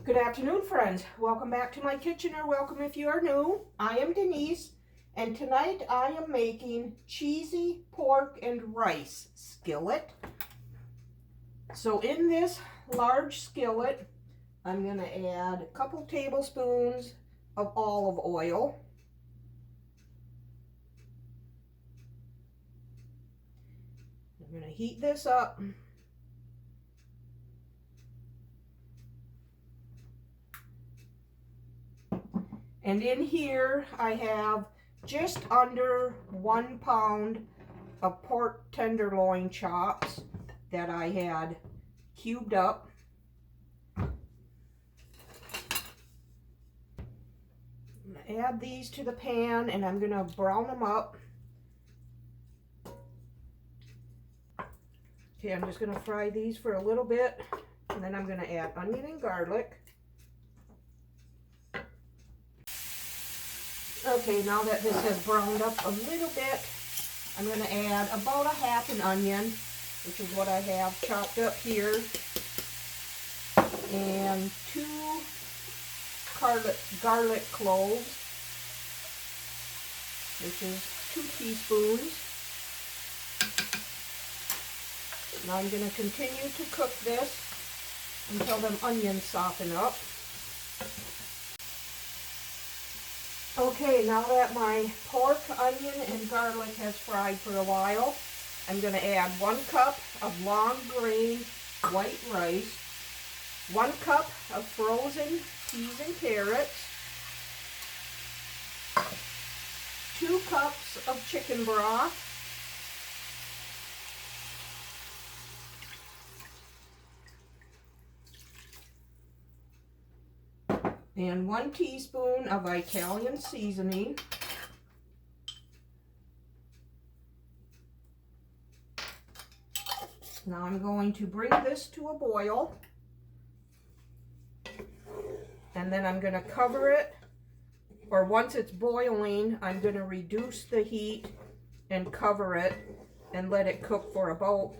Good afternoon, friends. Welcome back to my kitchen, or welcome if you are new. I am Denise, and tonight I am making cheesy pork and rice skillet. So in this large skillet, I'm going to add a couple tablespoons of olive oil. I'm going to heat this up. And in here I have just under 1 pound of pork tenderloin chops that I had cubed up. I'm going to add these to the pan and I'm going to brown them up. Okay, I'm just going to fry these for a little bit, and then I'm going to add onion and garlic. Okay, now that this has browned up a little bit, I'm going to add about a half an onion, which is what I have chopped up here, and 2 garlic cloves, which is 2 teaspoons. Now I'm going to continue to cook this until them onions soften up. Okay, now that my pork, onion, and garlic has fried for a while, I'm going to add 1 cup of long grain white rice, 1 cup of frozen peas and carrots, 2 cups of chicken broth, and 1 teaspoon of Italian seasoning. Now I'm going to bring this to a boil, and then I'm going to cover it, or once it's boiling, I'm going to reduce the heat and cover it and let it cook for about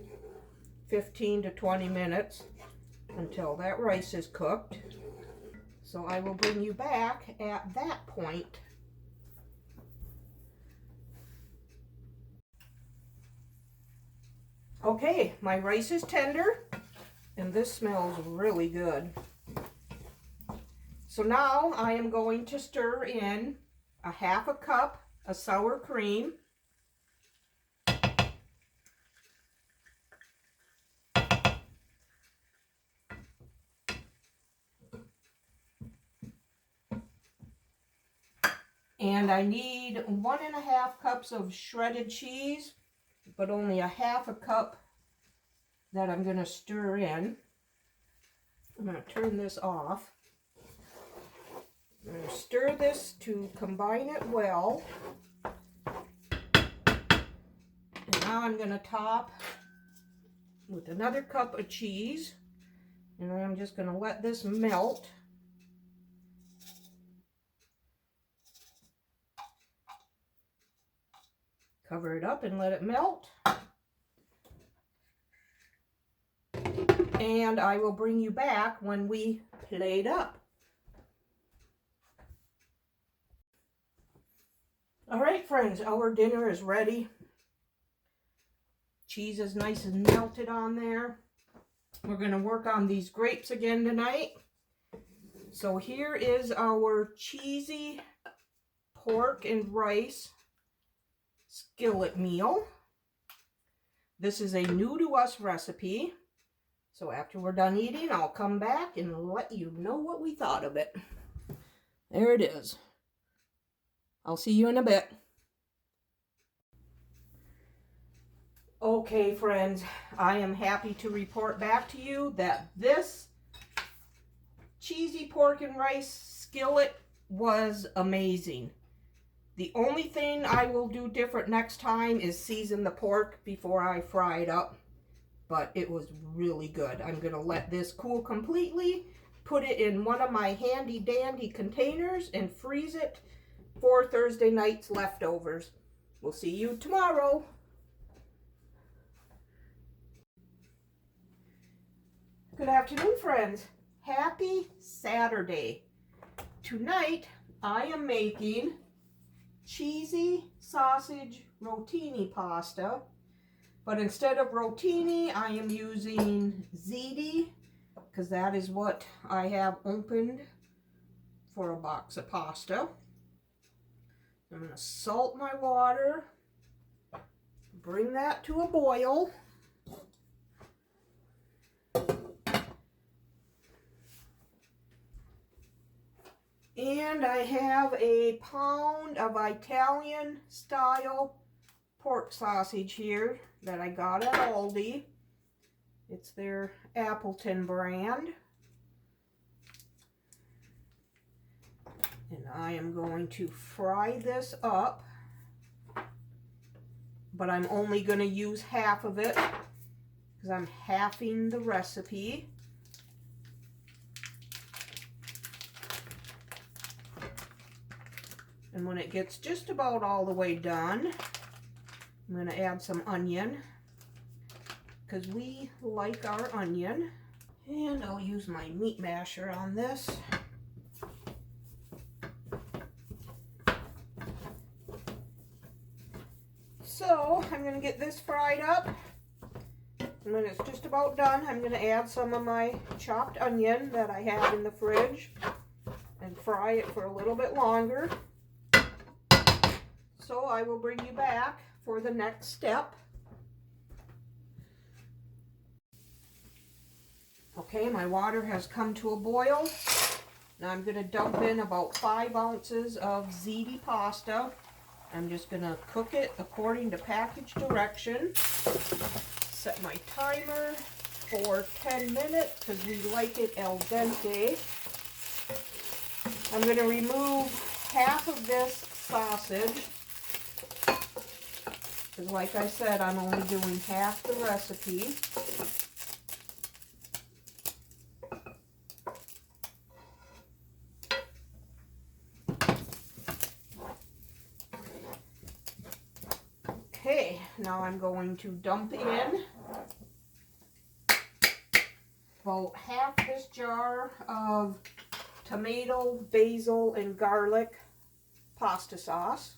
15 to 20 minutes until that rice is cooked. So I will bring you back at that point. Okay, my rice is tender and this smells really good. So now I am going to stir in a half a cup of sour cream, and I need 1.5 cups of shredded cheese, but only a half a cup that I'm going to stir in. I'm going to turn this off. I'm going to stir this to combine it well. And now I'm going to top with another cup of cheese, and I'm just going to let this melt. Cover it up and let it melt. And I will bring you back when we plate up. All right, friends, our dinner is ready. Cheese is nice and melted on there. We're going to work on these grapes again tonight. So here is our cheesy pork and rice skillet meal. This is a new to us recipe. So after we're done eating, I'll come back and let you know what we thought of it. There it is. I'll see you in a bit. Okay, friends, I am happy to report back to you that this cheesy pork and rice skillet was amazing. The only thing I will do different next time is season the pork before I fry it up. But it was really good. I'm going to let this cool completely, put it in one of my handy dandy containers, and freeze it for Thursday night's leftovers. We'll see you tomorrow. Good afternoon, friends. Happy Saturday. Tonight I am making cheesy sausage rotini pasta, but instead of rotini I am using ziti because that is what I have opened for a box of pasta. I'm going to salt my water, bring that to a boil. And I have a pound of Italian style pork sausage here that I got at Aldi. It's their Appleton brand. And I am going to fry this up, but I'm only going to use half of it because I'm halving the recipe. And when it gets just about all the way done, I'm going to add some onion because we like our onion. And I'll use my meat masher on this. So I'm going to get this fried up. And when it's just about done, I'm going to add some of my chopped onion that I have in the fridge and fry it for a little bit longer. So I will bring you back for the next step. Okay, my water has come to a boil. Now I'm going to dump in about 5 ounces of ziti pasta. I'm just going to cook it according to package direction. Set my timer for 10 minutes because we like it al dente. I'm going to remove half of this sausage. Because like I said, I'm only doing half the recipe. Okay, now I'm going to dump in about half this jar of tomato, basil, and garlic pasta sauce.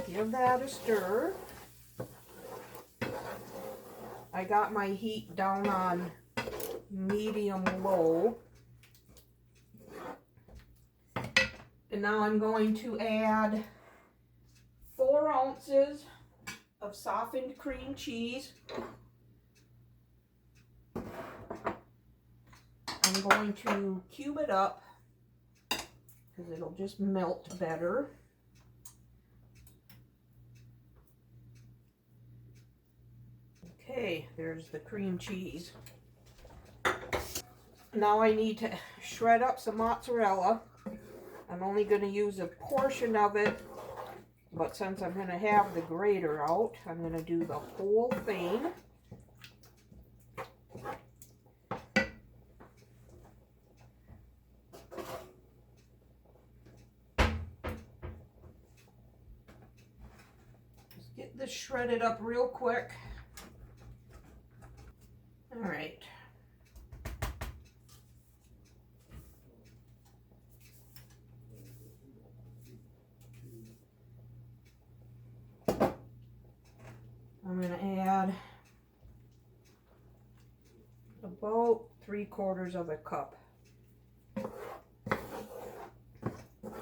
Give that a stir. I got my heat down on medium low. And now I'm going to add 4 ounces of softened cream cheese. I'm going to cube it up because it'll just melt better. Okay, there's the cream cheese. Now I need to shred up some mozzarella. I'm only going to use a portion of it, but since I'm going to have the grater out, I'm going to do the whole thing. Just get this shredded up real quick. All right. I'm going to add about 3/4 of a cup.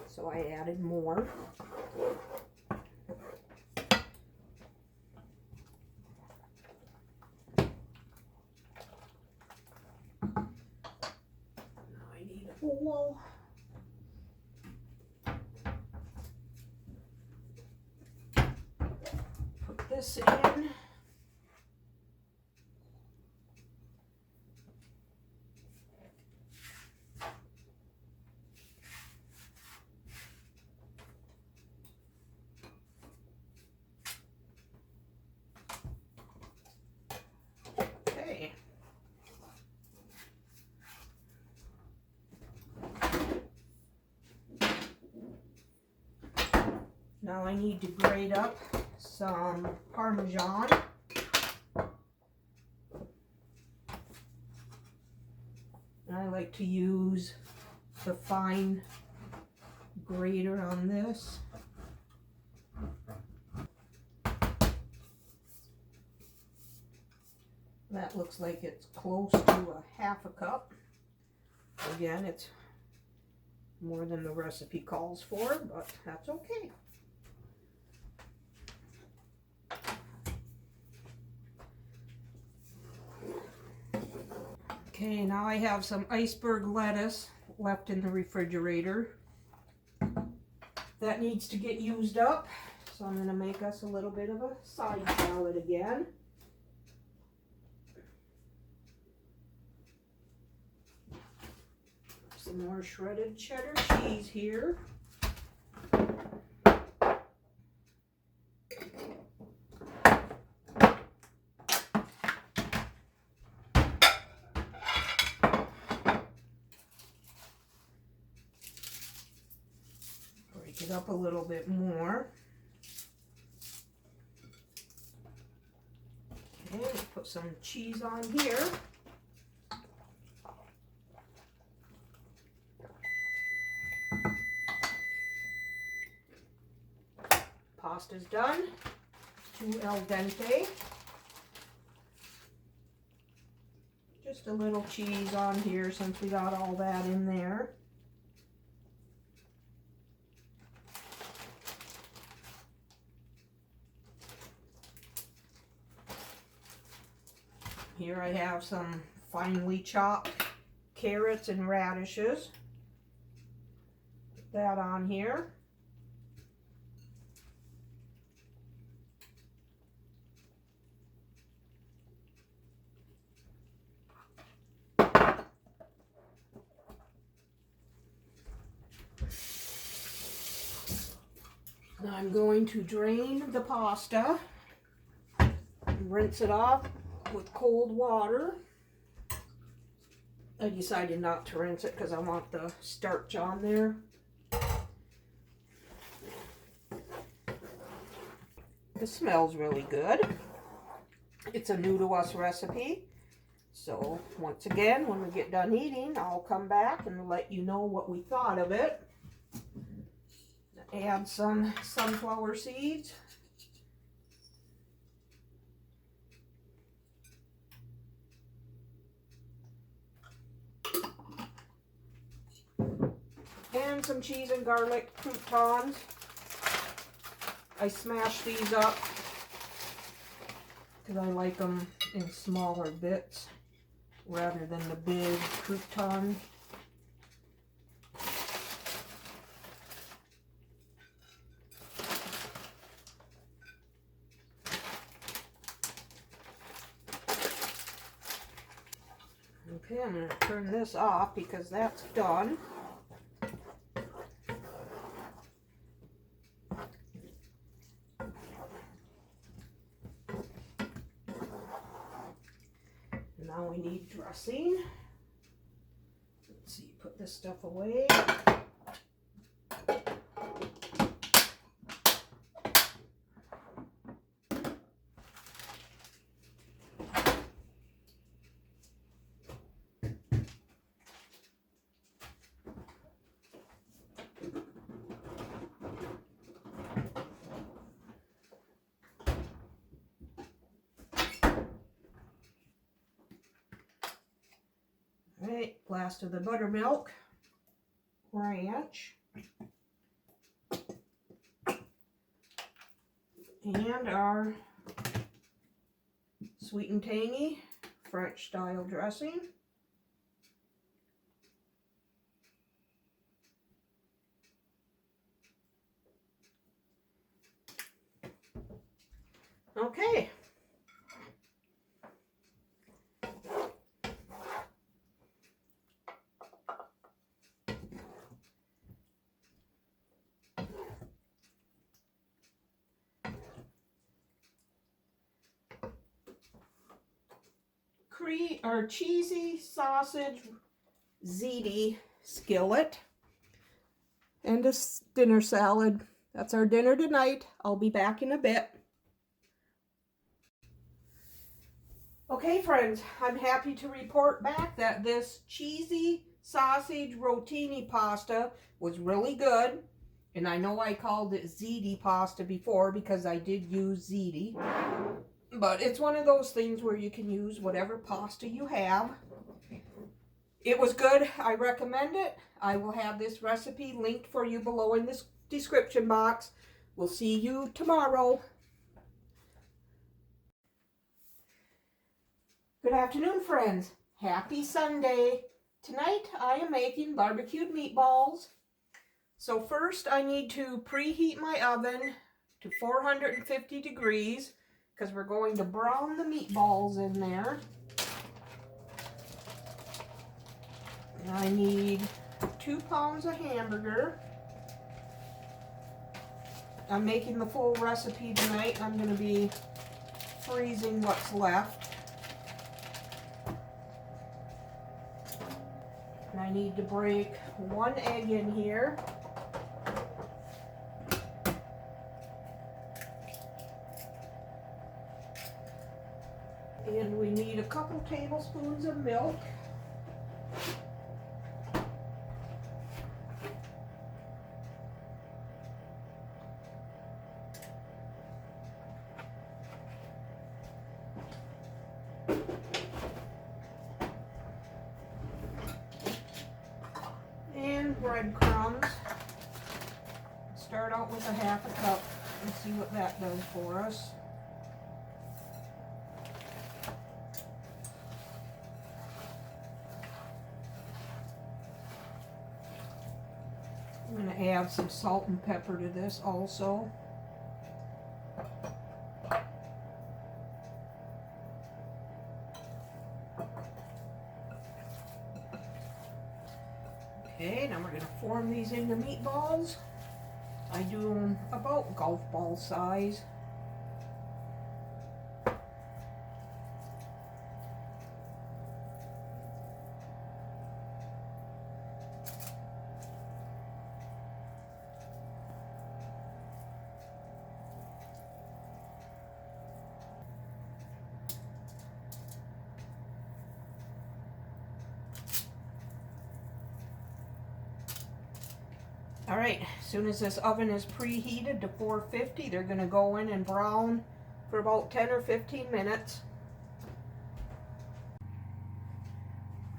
So I added more. Bowl. Put this in. Okay. Now I need to grate up some Parmesan. I like to use the fine grater on this. That looks like it's close to a half a cup. Again, it's more than the recipe calls for, but that's okay. Okay, now I have some iceberg lettuce left in the refrigerator. That needs to get used up, so I'm going to make us a little bit of a side salad again. Some more shredded cheddar cheese here. Break it up a little bit more. Okay, put some cheese on here. Pasta's done. To al dente. Just a little cheese on here since we got all that in there. Here I have some finely chopped carrots and radishes. Put that on here. Now I'm going to drain the pasta and rinse it off with cold water. I decided not to rinse it because I want the starch on there. This smells really good. It's a new to us recipe. So once again, when we get done eating, I'll come back and let you know what we thought of it. Add some sunflower seeds. And some cheese and garlic croutons. I smash these up because I like them in smaller bits rather than the big crouton. Okay, I'm going to turn this off because that's done. Now we need dressing. Let's see, put this stuff away. Alright, glass of the buttermilk, ranch, and our sweet and tangy French style dressing. Okay. Our cheesy sausage ziti skillet and a dinner salad That's our dinner tonight. I'll be back in a bit. Okay, friends, I'm happy to report back that this cheesy sausage rotini pasta was really good. And I know I called it ziti pasta before because I did use ziti. But it's one of those things where you can use whatever pasta you have. It was good. I recommend it. I will have this recipe linked for you below in this description box. We'll see you tomorrow. Good afternoon, friends. Happy Sunday. Tonight I am making barbecued meatballs. So first I need to preheat my oven to 450 degrees because we're going to brown the meatballs in there. And I need 2 pounds of hamburger. I'm making the full recipe tonight. I'm going to be freezing what's left. And I need to break 1 egg in here. And we need a couple tablespoons of milk. And breadcrumbs. Start out with a 1/2 cup and see what that does for us. I'm going to add some salt and pepper to this also. Okay, now we're going to form these into meatballs. I do them about golf ball size. All right, as soon as this oven is preheated to 450, they're going to go in and brown for about 10 or 15 minutes.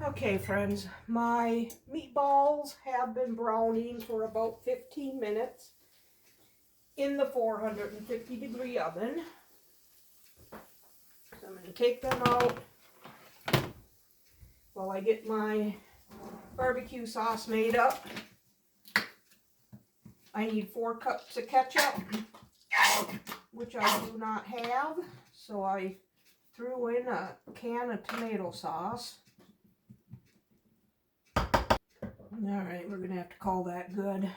Okay, friends, my meatballs have been browning for about 15 minutes in the 450 degree oven. So I'm going to take them out while I get my barbecue sauce made up. I need 4 cups of ketchup, which I do not have, so I threw in a can of tomato sauce. Alright, we're going to have to call that good.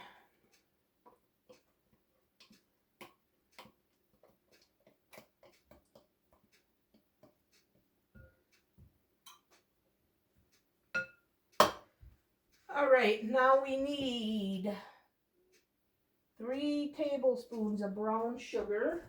Alright, now we need 3 tablespoons of brown sugar.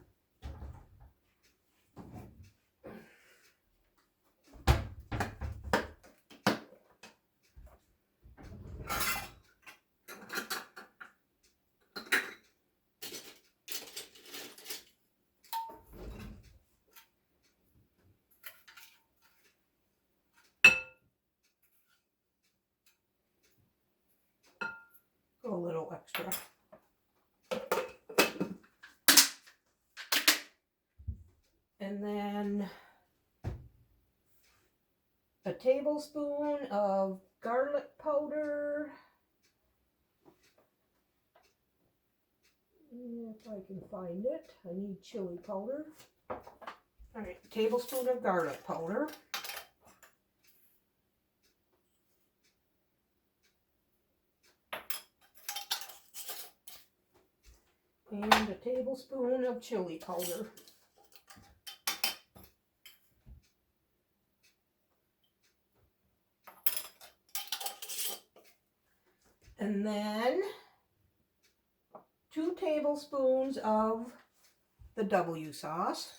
Go a little extra. And then a tablespoon of garlic powder. If I can find it. I need chili powder. Alright, a tablespoon of garlic powder. And a tablespoon of chili powder. And then 2 tablespoons of the W sauce.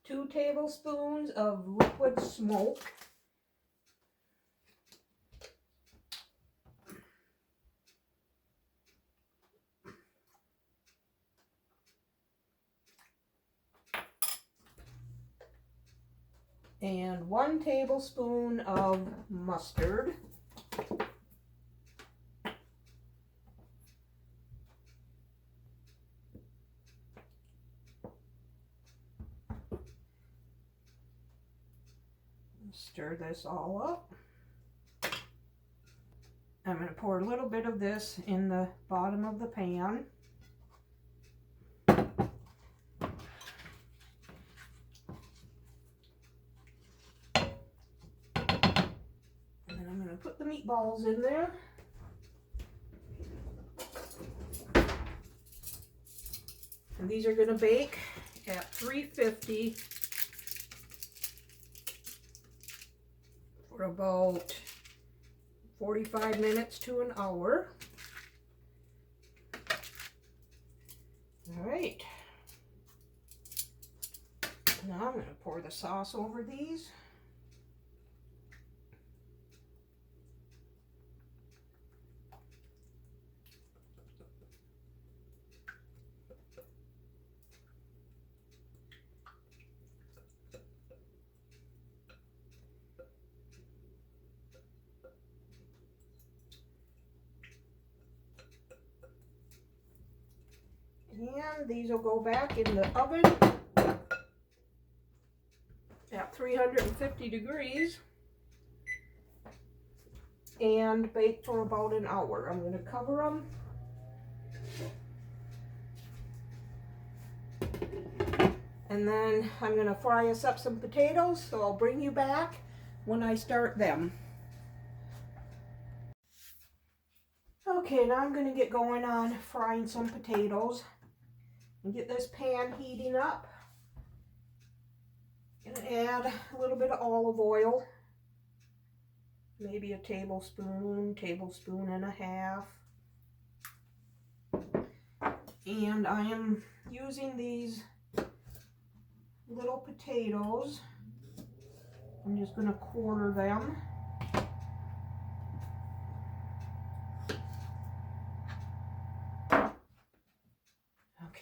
Two tablespoons of liquid smoke. And 1 tablespoon of mustard. Stir this all up. I'm going to pour a little bit of this in the bottom of the pan. And then I'm going to put the meatballs in there. And these are going to bake at 350 for about 45 minutes to an hour. All right. Now I'm going to pour the sauce over these. And these will go back in the oven at 350 degrees and bake for about an hour. I'm going to cover them. And then I'm going to fry us up some potatoes, so I'll bring you back when I start them. Okay, now I'm going to get going on frying some potatoes. And get this pan heating up. Gonna add a little bit of olive oil, maybe a tablespoon, tablespoon and a half. And I am using these little potatoes. I'm just gonna quarter them.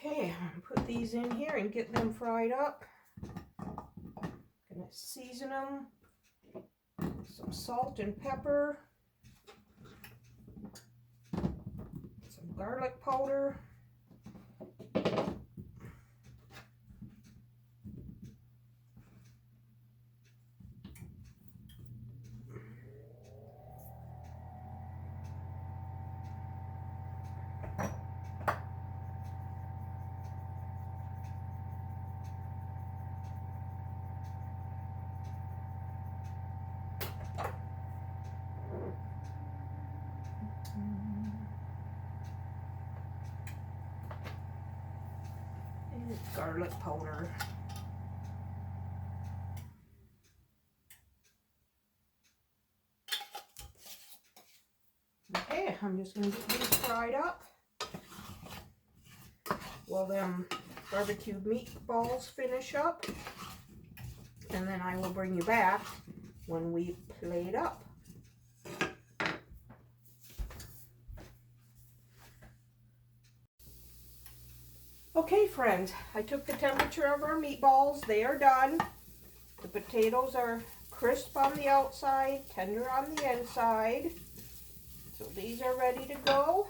Okay, I'm gonna put these in here and get them fried up. Gonna season them with some salt and pepper, some garlic powder, and garlic powder. Okay, I'm just going to get these fried up while them barbecued meatballs finish up, and then I will bring you back when we plate up. Okay friends, I took the temperature of our meatballs. They are done. The potatoes are crisp on the outside, tender on the inside. So these are ready to go.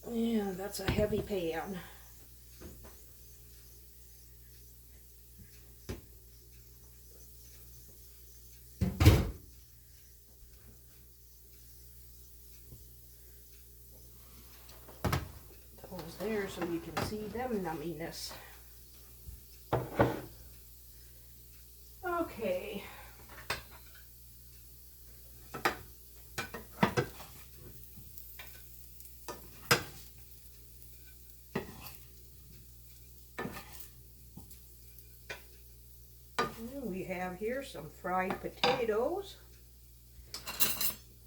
Yeah, that's a heavy pan. there so you can see them numminess. Okay. And we have here some fried potatoes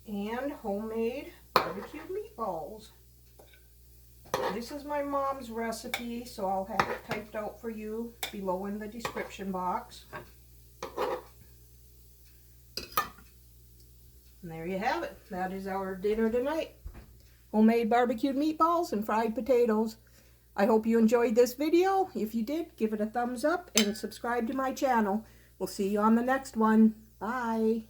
and homemade barbecued meatballs. This is my mom's recipe, so I'll have it typed out for you below in the description box. And there you have it. That is our dinner tonight. Homemade barbecued meatballs and fried potatoes. I hope you enjoyed this video. If you did, give it a thumbs up and subscribe to my channel. We'll see you on the next one. Bye.